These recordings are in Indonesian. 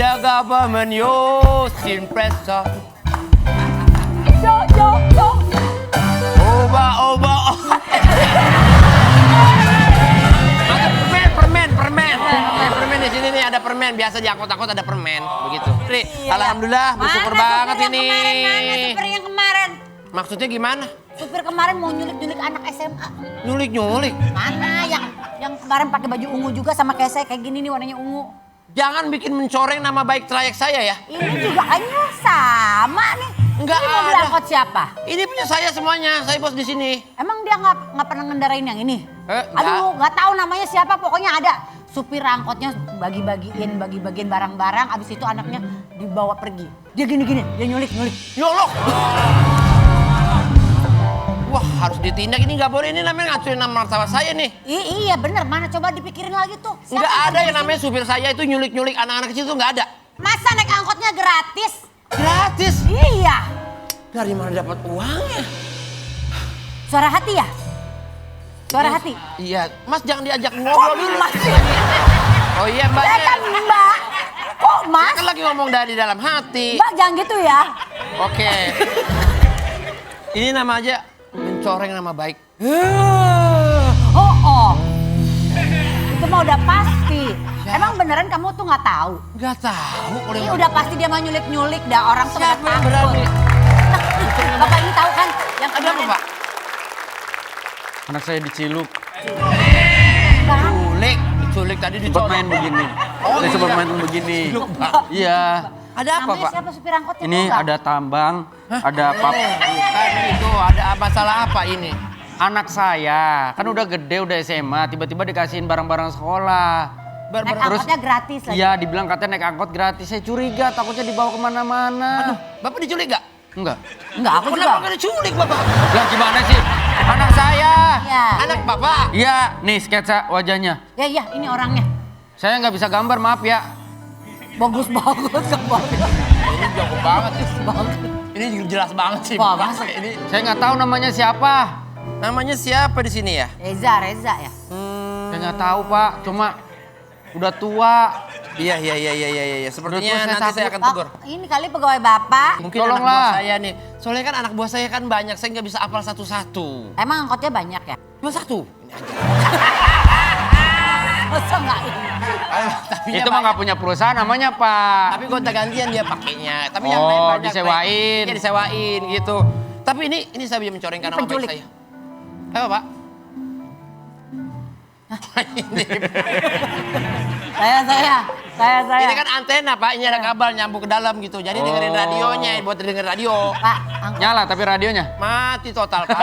The government using pressure. Oba. Permen di sini nih ada permen. Biasa di angkot-angkot ada permen, begitu. Alhamdulillah, bersyukur banget ini. Mana supir yang kemarin? Maksudnya gimana? Supir kemarin mau nyulik-nyulik anak SMA. Nyulik? Mana yang kemarin pakai baju ungu juga sama kayak saya kayak gini nih warnanya ungu. Jangan bikin mencoreng nama baik trayek saya ya. Ini juga kayaknya sama nih. Enggak ini mobil ada. angkot siapa? Ini punya saya semuanya. Saya bos di sini. Emang dia nggak pernah ngendarain yang ini? Enggak. Aduh, nggak tahu namanya siapa. Pokoknya ada supir angkotnya bagi-bagiin barang-barang. Abis itu anaknya dibawa pergi. Dia gini-gini, dia nyulik. Nyolok. Wah, harus ditindak. Ini nggak boleh. Ini namanya ngacurin nama martabat saya nih. Iya bener. Mana coba dipikirin lagi tuh. Siapa Nggak ada yang di namanya supir saya itu nyulik-nyulik anak-anak kecil tuh nggak ada. sini? Masa naik angkotnya gratis? Gratis. Iya. Dari mana dapat uangnya? Suara hati ya? Suara hati? Iya, Mas jangan diajak ngobrol dulu. Mas? Oh iya, Mbak. Saya kan Mbak. Kok Mas? Kan lagi ngomong dari dalam hati. Mbak jangan gitu ya. Oke. Ini nama aja mencoreng nama baik. Oh. Itu mah udah pasti. Emang beneran kamu tuh nggak tahu? Nggak tahu. Ini udah pasti dia mau nyulik-nyulik dah orang tuh pada Siapa yang takut. berani? Bapak ini tahu kan yang Ada apa, kemarin? Pak? Anak saya diciluk, Culik tadi sempat dicolok. main begini. Oh, Saya sempat iya. main begini. Pak. Iya. Ada apa, Namanya Pak? siapa supir angkotnya? Ini tahu nggak? ada tambang, ada pap. Bukan itu, ada masalah apa ini? Anak saya kan udah gede, udah SMA, tiba-tiba dikasihin barang-barang sekolah. Naik angkotnya gratis lagi. Iya, dibilang katanya naik angkot gratis. Saya curiga, takutnya dibawa kemana-mana. Bapak diculik nggak? Enggak. Enggak, aku juga. Kenapa nggak diculik, Bapak? Lah gimana sih? Anak saya. Iya. Anak Bapak. Iya, nih sketsa wajahnya. Ya, ini orangnya. Saya nggak bisa gambar, maaf ya. Bagus kebal. Ini jago banget sih. Ini jelas banget sih. Wah, Bapak. masa? Ini Saya nggak tahu namanya siapa. namanya siapa di sini ya? Reza ya. Saya nggak tahu, Pak. Cuma udah tua. Iya. Sepertinya Saya nanti saya takut. akan tegur. Ini kali pegawai bapak. Mungkin anak Tolonglah. buah saya nih. Soalnya kan anak buah saya kan banyak. Saya nggak bisa hafal satu-satu. Emang angkotnya banyak ya? Cuma satu. Masa enggak ini? Tapi Itu mah nggak punya perusahaan namanya, Pak. Tapi gonta-gantian dia pakainya. Tapi yang Oh, lain banyak. disewain. Iya disewain gitu. Tapi ini saya bisa mencorengkan nama baik Penculik. saya. Apa, Pak? Ini, Saya. ini kan antena, Pak. Ini ada kabel nyambung ke dalam gitu. Jadi dengerin radionya, buat dengerin radio. Pak, angkot. Nyala tapi radionya. Mati total, Pak.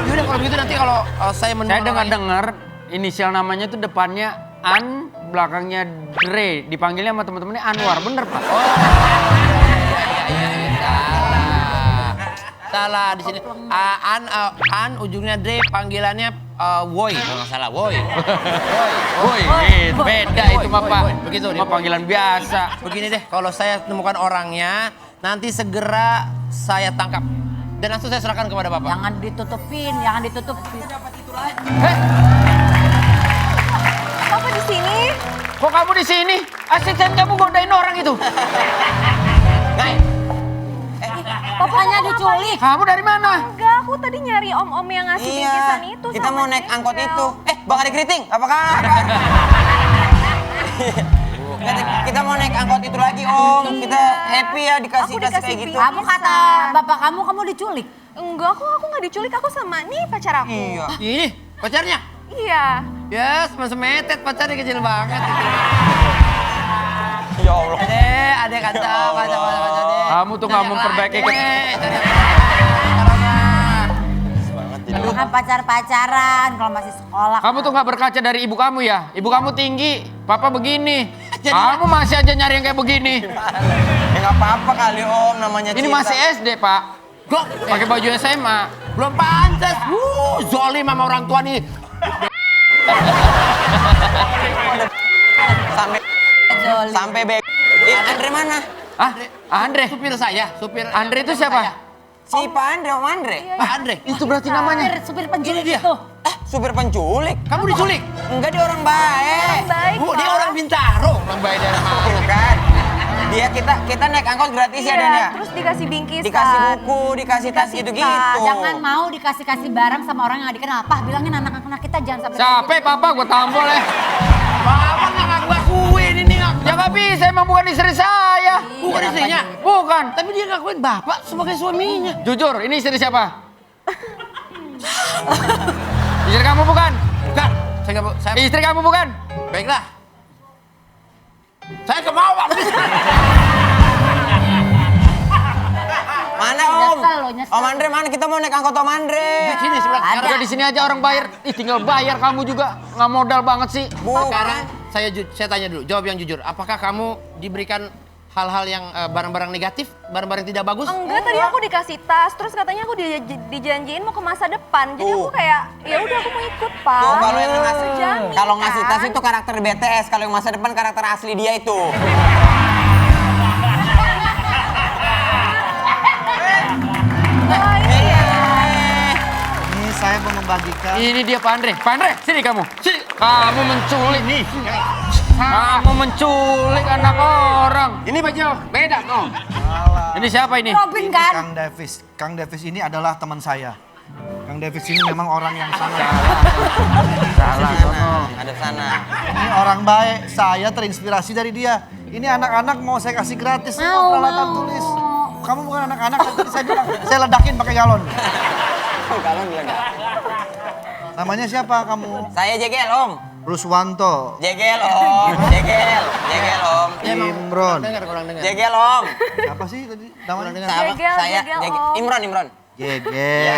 Yaudah kalau begitu nanti kalau saya Saya menemukan dengar-dengar inisial namanya itu depannya An, belakangnya Dre. Dipanggilnya sama teman-temannya Anwar, bener Pak? salah di sini. An ujungnya Dre, panggilannya Woy. Kalau nggak salah, Woy. Woi, beda itu mah Pak. Begitu Cuma panggilan biasa. Begini deh, kalau saya temukan orangnya, nanti segera saya tangkap. Dan langsung saya serahkan kepada Bapak. Jangan ditutupin. Papa di sini. Kok kamu di sini? Asisten kamu godain orang itu. Papanya diculik. Kamu dari mana? Enggak, aku tadi nyari om-om yang ngasih bingkisan itu. Kita sama mau naik Jengkel. angkot itu. Bang Ade Keriting, apa kabar? Kita mau naik angkot itu lagi, Om. Kita happy ya dikasih Aku kayak dikasih gitu. Kamu kata bapak kamu diculik. Enggak, aku nggak diculik. Aku sama nih pacar aku. Iya. Ini pacarnya? Iya. Ya, semetet pacarnya kecil banget. Ya Allah. Adek kata, pacar. Kamu tuh nggak memperbaiki Bukan pacaran kalau masih sekolah. Kamu tuh nggak berkaca dari ibu kamu ya? Ibu kamu tinggi, papa begini. Kamu masih aja nyari yang kayak begini. Ya nggak apa-apa kali, Om. Namanya Ini cinta. masih SD Pak. Kok Pakai baju SMA. belum pantas. Zolim sama orang tua nih. Sampai Andre mana? Ah, Andre. Supir saya, supir. Andre itu siapa? Si Pak Andre, Om Andre. Pak Andre. Itu berarti namanya. Supir penculik Ini dia. itu. Supir penculik. Kamu diculik? Enggak, dia orang baik. Baik, Bu, dia Pak. orang Bintaro. Orang baik dari mana? Bukan. Dia kita naik angkot gratis ya Dan ya? Terus dikasih bingkisan. Dikasih buku, dikasih tas Dikasih gitu-gitu. tas. Jangan mau dikasih barang sama orang yang gak dikenal. Pah, bilangin anak-anak kita jangan sampai... Capek papa gue tampol ya. Bapak nggak ngakuin ini nggak? Ya nggak bisa, emang bukan istri saya. Bukan istrinya. Bukan. Tapi dia ngakuin bapak sebagai suaminya. Jujur, ini istri siapa? Istri kamu bukan? Bukan. Saya nggak mau. Saya Istri kamu bukan? baiklah. Saya nggak mau. Mana Om? Nyesel lo, nyesel. Om Andre mana? Kita mau naik angkot Om Andre. Di sini sebelah. Ada. Udah di sini aja orang bayar. Ih tinggal bayar, kamu juga nggak modal banget sih. Sekarang saya tanya dulu, jawab yang jujur. Apakah kamu diberikan hal-hal yang barang-barang negatif, barang-barang tidak bagus? Enggak, tadi aku dikasih tas, terus katanya aku dijanjiin mau ke masa depan. Jadi aku kayak, ya udah aku mau ikut, Pak. Tuh kalau yang ngasih Jamin, kalau ngasih tas kan? itu karakter BTS, kalau yang masa depan karakter asli dia itu. Nah, iya. Ini saya mau membagikan. Ini dia Pak Andre. Pak Andre, sini kamu. Sini. Kamu menculik nih. Kamu menculik anak orang. Ini baju beda, no. Ini siapa ini? Robin kan? Kang Davis. Kang Davis ini adalah teman saya. Kang Davis ini memang orang yang sangat Salah, sono. Ada sana. ini orang baik. Saya terinspirasi dari dia. Ini anak-anak mau saya kasih gratis semua Mau, peralatan mau. tulis. Kamu bukan anak-anak, tadi saya bilang saya ledakin pakai galon. Kalau bilang Namanya siapa kamu? saya Jegel Om. Ruswanto. Jegel Om. Jegel Om. Imron. Dengar kurang dengar. Jegel Om. Siapa sih tadi namanya? Sama saya Jegel, Om. Imron. Gege.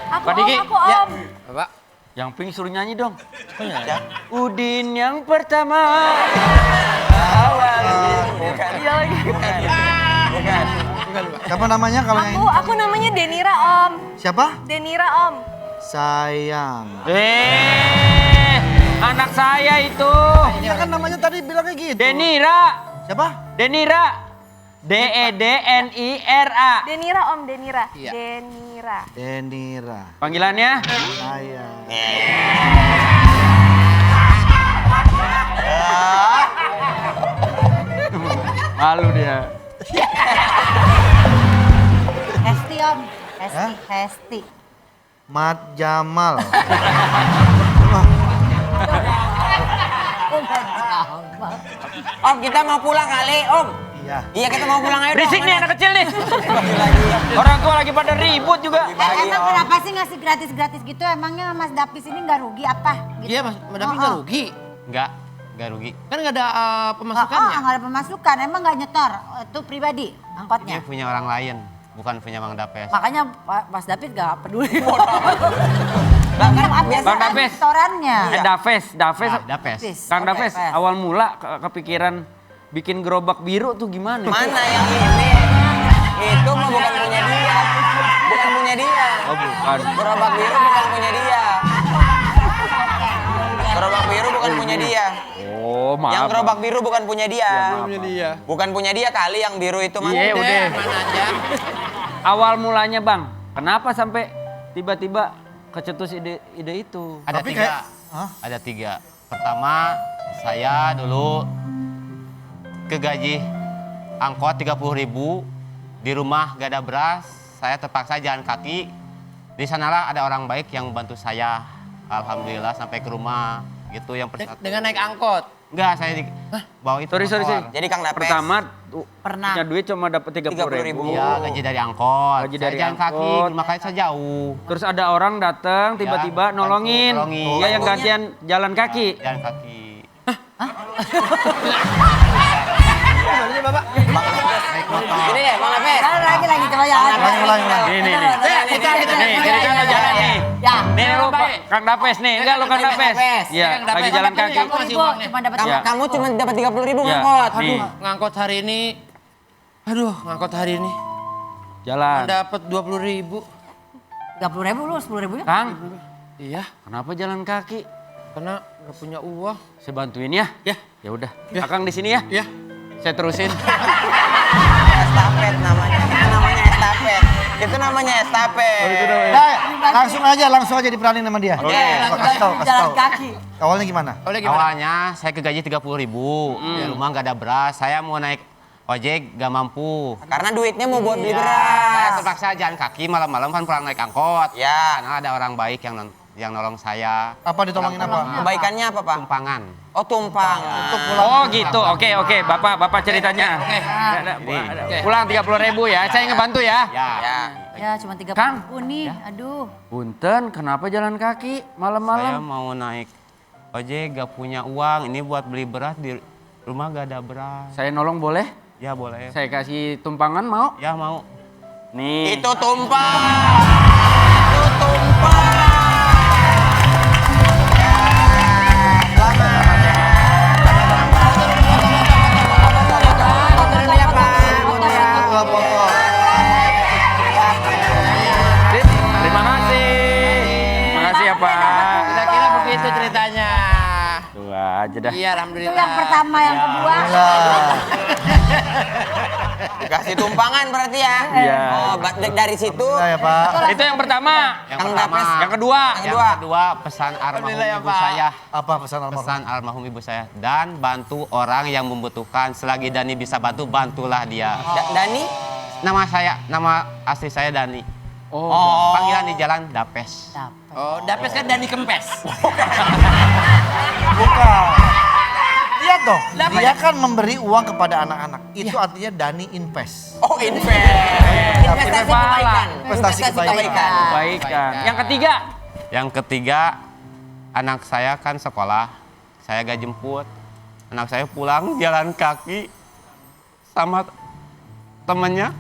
Aku Pak Diki. Om, aku Om. Bapak, Yang pink suruh nyanyi dong. Ya. Udin yang pertama. Bukan. Iya lagi. Bukan. Siapa namanya kalau yang ini? Aku namanya Denira Om. Siapa? Denira Om. Sayang. Anak saya itu. Iya kan namanya tadi bilangnya gitu. Denira. Siapa? Denira. Denira. Denira Om, Denira. Iya. Denira. Denira. Panggilannya? Sayang. Malu dia. Hesti Om. Hah? Hesti. Mat Jamal. Om kita mau pulang kali Om. Iya. Iya kita mau pulang ayo dong. Berisik nih Mana? anak kecil nih. Lagi. Orang tua lagi pada ribut juga. Emang kenapa sih ngasih gratis-gratis gitu? Emangnya Mas Dapis ini nggak rugi apa? Gitu. iya Mas, Madami nggak rugi. Nggak rugi. Kan nggak ada pemasukannya. nggak ada pemasukan. Emang nggak nyetor? Itu pribadi angkotnya. Ini punya orang lain, bukan punya Mang Dapes. Makanya Mas Dapis nggak peduli. Bahkan Biasa Bang kan Dapis. setorannya. Daves. Ah, Dapes. Kang Daves, awal mula kepikiran bikin gerobak biru tuh gimana? mana yang ini? Itu mah bukan punya dia. Bukan punya dia. Oh bukan. Gerobak biru bukan punya dia. Gerobak biru bukan punya dia. Oh maaf. Yang gerobak biru bukan punya dia. Punya dia. Bukan punya dia kali yang biru itu mah. Iya udah. Mana aja. Awal mulanya Bang, kenapa sampai tiba-tiba kecetus ide itu? Ada Tapi tiga. kayak- Hah? Ada tiga. Pertama, saya dulu kegaji angkot 30.000, di rumah gak ada beras, saya terpaksa jalan kaki. Di sanalah ada orang baik yang bantu saya, alhamdulillah sampai ke rumah gitu yang persatu. Dengan naik angkot. Enggak, saya bawa itu Sorry. motor. Jadi Kang Dapes. Pertama Pernah. punya duit cuma dapat 30.000. Iya, gaji dari angkot. Gaji Saya dari jalan kaki, angkot. makanya saya jauh. Terus ada orang datang tiba-tiba Ya, nolongin. nolongin. Dia yang gantian jalan kaki. Jalan kaki. Gimana Bapak? Ini deh Bang Dapes. Lagi coba ya. Ulangi. Nih. Nih, kira-kira lo jalan nih. Ya. Nih lu Kang Dapes nih. Enggak lu Kang Dapes. Iya, Kang Dapes. lagi jalan Kamu kaki. kasih uangnya. Cuma dapat Ya. Kamu cuma dapat 30.000 Ya. ngangkot. Nih, Ngangkot hari ini. Aduh, ngangkot hari ini. jalan. Dapat 20.000. 30.000 lu, 10.000 ya? Kang, Iya, kenapa jalan kaki? karena nggak punya uang. Saya bantuin ya. Ya. Ya udah. Ya. Akang di sini ya. Ya. Saya terusin. Estafet namanya. Itu namanya estafet. Itu namanya estafet. Langsung aja diperanin sama dia. Kasih tahu. Jalan kaki. Awalnya gimana? Oleh gimana? Awalnya saya kegaji 30.000, di rumah nggak ada beras, saya mau naik ojek gak mampu. Karena duitnya mau buat beli Saya beras. terpaksa jalan kaki malam-malam kan pulang naik angkot. Ya. Karena ada orang baik yang nolong saya. Apa ditolongin apa? Kebaikannya apa, Pak? Tumpangan. Oh, tumpang. Oh gitu, oke. Bapak ceritanya. Pulang 30.000 ya, saya ngebantu ya. Ya. Ya. Ya cuma 30 Kang. nih, aduh. Punten, kenapa jalan kaki Saya malam-malam? mau naik ojek gak punya uang. Ini buat beli beras di rumah gak ada beras. Saya nolong boleh? Ya boleh. Saya kasih tumpangan mau? Ya mau. Nih. Itu tumpang. Itu tumpang. Terima kasih. Terima kasih ya Pak. Kira-kira begitu ceritanya. Tuh aja dah. Iya, Itu alhamdulillah. yang pertama, yang kedua. Dikasih tumpangan berarti ya. Iya. Oh, dari situ. Ya Pak. Itu yang pertama. Yang Kang pertama. Dapes. Yang kedua. Yang kedua pesan almarhum Alhamdulillah ya, ibu Pak. saya. Apa pesan almarhum? Pesan almarhum ibu saya. Dan bantu orang yang membutuhkan. Selagi Dani bisa bantu, bantulah dia. Dani? Nama saya, nama asli saya Dani. Oh. Panggilan di jalan Dapes. Oh, Dapes kan Dani Kempes. Bukan. Lihat dong, dia kan memberi uang kepada anak-anak. Itu artinya Dani invest. Oh, invest. Investasi kebaikan. Investasi kebaikan. Baikkan. Yang ketiga. Yang ketiga, anak saya kan sekolah. Saya gak jemput. Anak saya pulang jalan kaki sama temennya.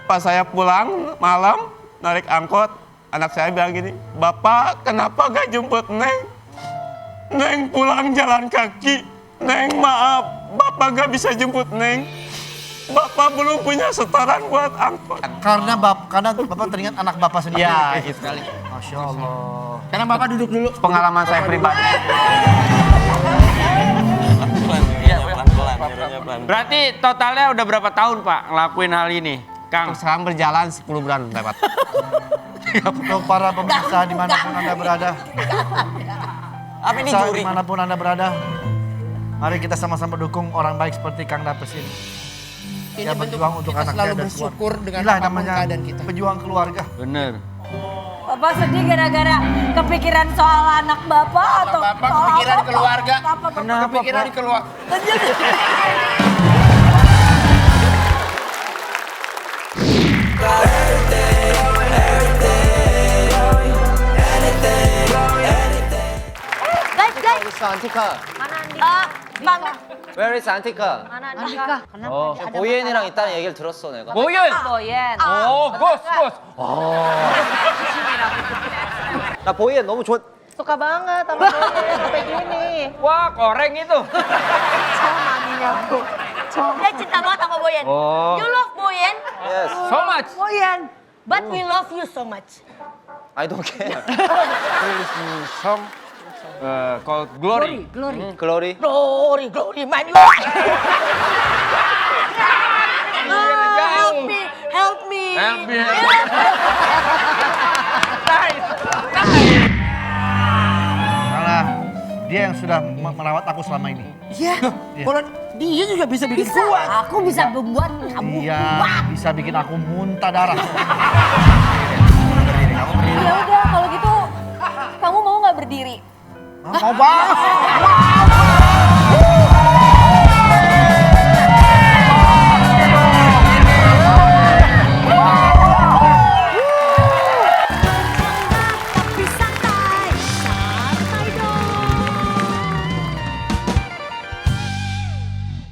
Pas saya pulang malam, narik angkot, anak saya bilang gini, "Bapak, kenapa gak jemput Neng? Neng pulang jalan kaki. Neng, maaf, Bapak gak bisa jemput Neng. Bapak belum punya setoran buat angkot." Karena Bapak teringat anak Bapak sendiri. Ya, itu sekali. Masya Allah. Karena Bapak duduk dulu. Pengalaman saya pribadi. Berarti totalnya udah berapa tahun Pak ngelakuin hal ini? Kang. Sekarang berjalan 10 bulan lewat. Untuk para pemirsa dimanapun Anda berada. Apa ini Pemirsa juri? dimanapun Anda berada. Mari kita sama-sama dukung orang baik seperti Kang Dapes ini. Dia berjuang untuk kita anaknya selalu dan bersyukur keluarga. dengan Inilah apapun namanya keadaan kita. pejuang keluarga. Bener. Bapak sedih gara-gara kepikiran soal anak Bapak atau Bapak soal kepikiran apa, Pak? keluarga. Kenapa? Kepikiran keluarga. Guys, Mana Andika? Mana? Where is Antika? Mana Andika? 어, 보이엔이랑 있다는 얘기를 들었어 내가. Boyen. Boyen. Oh, gos. 나 보이엔 너무 좋아. Suka banget sama Boyen sampai gini. Wah, koreng itu. Dia cinta banget sama Boyen. Oh. You love Boyen, Yes. So much. Boyan. but we love you so much. I don't care. Song called Glory. Glory. Glory. Glory, glory, man. Help me, help me. Help me. Karena dia yang sudah merawat aku selama ini. Iya. Kalau dia juga bisa bikin kuat. Aku bisa membuat kamu Dia bisa bikin aku muntah darah. Ya udah, kalau gitu kamu mau nggak berdiri? Mau banget.